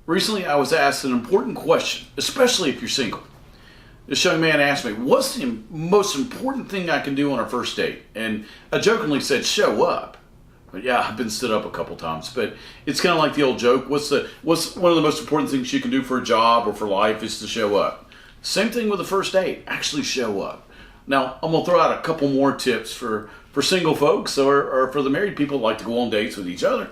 Recently, I was asked an important question, especially if you're single. This young man asked me, what's the most important thing I can do on a first date? And I jokingly said, show up. But yeah, I've been stood up a couple times. But it's kind of like the old joke, what's one of the most important things you can do for a job or for life is to show up. Same thing with the first date, actually show up. Now, I'm going to throw out a couple more tips for single folks or for the married people who like to go on dates with each other.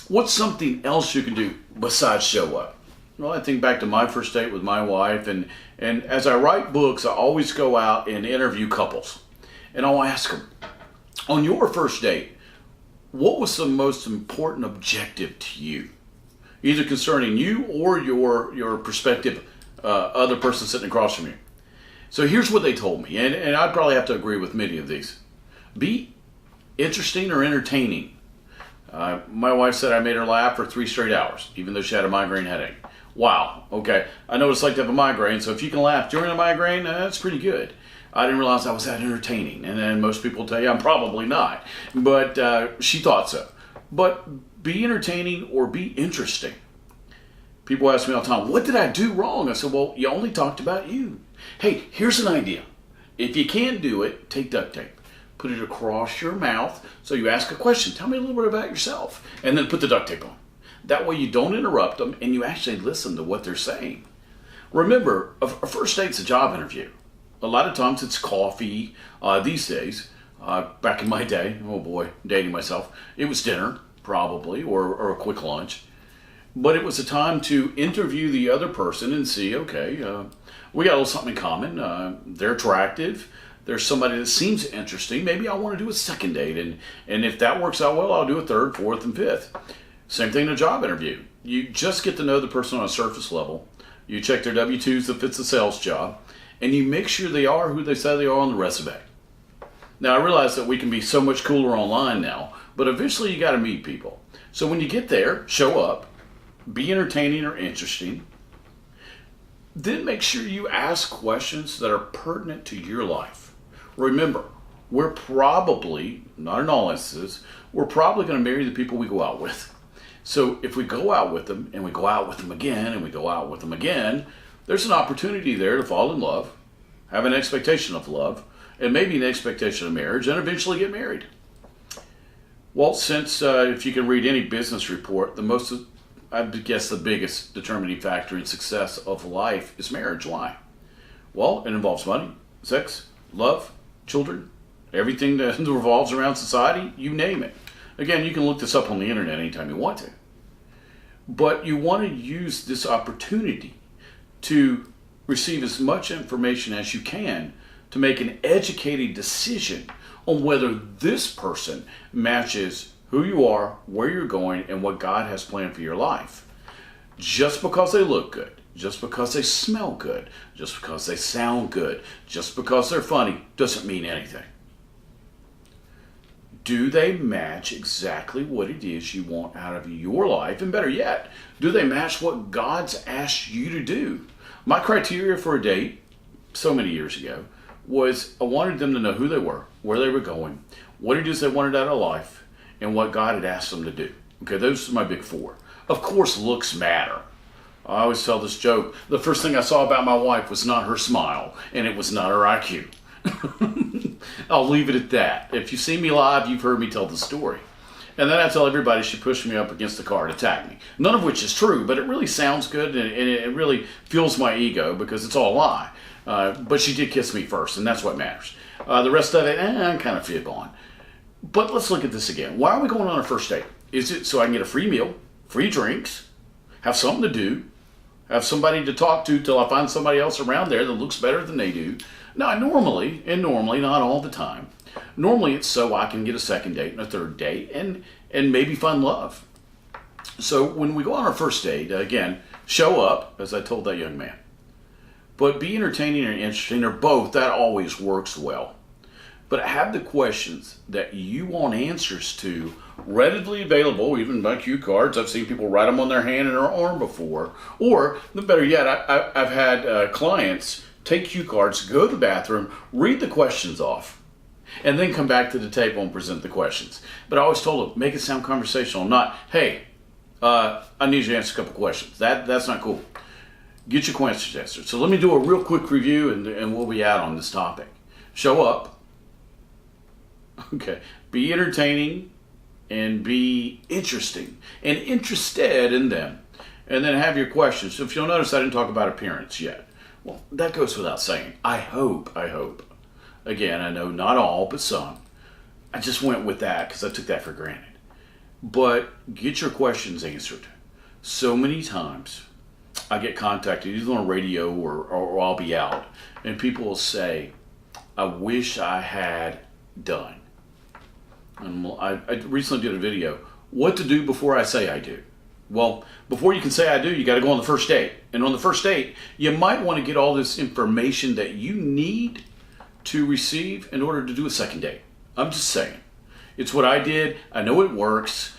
What's something else you can do besides show up? Well, I think back to my first date with my wife, and as I write books, I always go out and interview couples. And I'll ask them, on your first date, what was the most important objective to you? Either concerning you or your prospective other person sitting across from you. So here's what they told me, and I'd probably have to agree with many of these. Be interesting or entertaining. My wife said I made her laugh for 3 straight hours, even though she had a migraine headache. Wow, okay. I know what it's like to have a migraine, so if you can laugh during a migraine, that's pretty good. I didn't realize I was that entertaining, and then most people tell you I'm probably not, but she thought so. But be entertaining or be interesting. People ask me all the time, what did I do wrong? I said, well, you only talked about you. Hey, here's an idea. If you can't do it, take duct tape. Put it across your mouth so you ask a question. Tell me a little bit about yourself. And then put the duct tape on. That way you don't interrupt them and you actually listen to what they're saying. Remember, a first date's a job interview. A lot of times it's coffee. These days, back in my day, oh boy, dating myself, it was dinner probably or a quick lunch. But it was a time to interview the other person and see, okay, we got a little something in common. They're attractive. There's somebody that seems interesting. Maybe I want to do a second date. And if that works out well, I'll do a third, fourth, and fifth. Same thing in a job interview. You just get to know the person on a surface level. You check their W-2s if it's a sales job. And you make sure they are who they say they are on the resume. Now, I realize that we can be so much cooler online now, but eventually you got to meet people. So when you get there, show up, be entertaining or interesting. Then make sure you ask questions that are pertinent to your life. Remember, we're probably, not in all instances, we're probably going to marry the people we go out with. So if we go out with them, and we go out with them again, and we go out with them again, there's an opportunity there to fall in love, have an expectation of love, and maybe an expectation of marriage, and eventually get married. Well, since if you can read any business report, I guess the biggest determining factor in success of life is marriage. Why? Well, it involves money, sex, love, children, everything that revolves around society, you name it. Again, you can look this up on the internet anytime you want to. But you want to use this opportunity to receive as much information as you can to make an educated decision on whether this person matches who you are, where you're going, and what God has planned for your life. Just because they look good, just because they smell good, just because they sound good, just because they're funny, doesn't mean anything. Do they match exactly what it is you want out of your life? And better yet, do they match what God's asked you to do? My criteria for a date, so many years ago, was I wanted them to know who they were, where they were going, what it is they wanted out of life, and what God had asked them to do. Okay, those are my big 4. Of course, looks matter. I always tell this joke. The first thing I saw about my wife was not her smile, and it was not her IQ. I'll leave it at that. If you've seen me live, you've heard me tell the story. And then I tell everybody she pushed me up against the car and attacked me. None of which is true, but it really sounds good, and it really fuels my ego because it's all a lie. But she did kiss me first, and that's what matters. The rest of it, I'm kind of fib on. But let's look at this again. Why are we going on a first date? Is it so I can get a free meal, free drinks, have something to do, have somebody to talk to till I find somebody else around there that looks better than they do? Now, normally, not all the time, normally it's so I can get a second date and a third date and maybe find love. So when we go on our first date, again, show up, as I told that young man. But be entertaining or interesting, or both, that always works well. But have the questions that you want answers to readily available, even by cue cards. I've seen people write them on their hand and their arm before. Or, better yet, I've had clients take cue cards, go to the bathroom, read the questions off, and then come back to the table and present the questions. But I always told them, make it sound conversational, not, hey, I need you to answer a couple questions. That's not cool. Get your questions answered. So let me do a real quick review and we'll be out on this topic. Show up. Okay. Be entertaining and be interesting and interested in them. And then have your questions. So if you'll notice, I didn't talk about appearance yet. Well, that goes without saying. I hope. Again, I know not all, but some. I just went with that because I took that for granted. But get your questions answered. So many times I get contacted either on radio or I'll be out, and people will say, I wish I had done. And I recently did a video, what to do before I say I do. Well, before you can say I do, you got to go on the first date. And on the first date, you might want to get all this information that you need to receive in order to do a second date. I'm just saying. It's what I did. I know it works.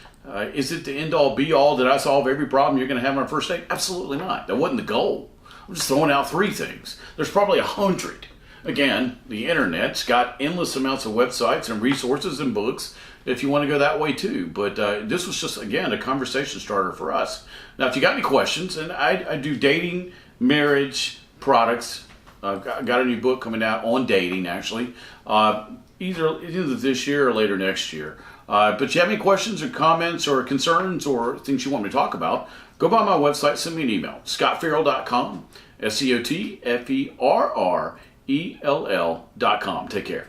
Is it the end-all, be-all? Did I solve every problem you're going to have on our first date? Absolutely not. That wasn't the goal. I'm just throwing out 3 things. There's probably 100. Again, the internet's got endless amounts of websites and resources and books if you want to go that way too. But this was just, again, a conversation starter for us. Now, if you got any questions, and I do dating, marriage, products. I've got a new book coming out on dating, actually, either this year or later next year. But if you have any questions or comments or concerns or things you want me to talk about, go by my website, send me an email, scotferrell.com, ScotFerrell.com. Take care.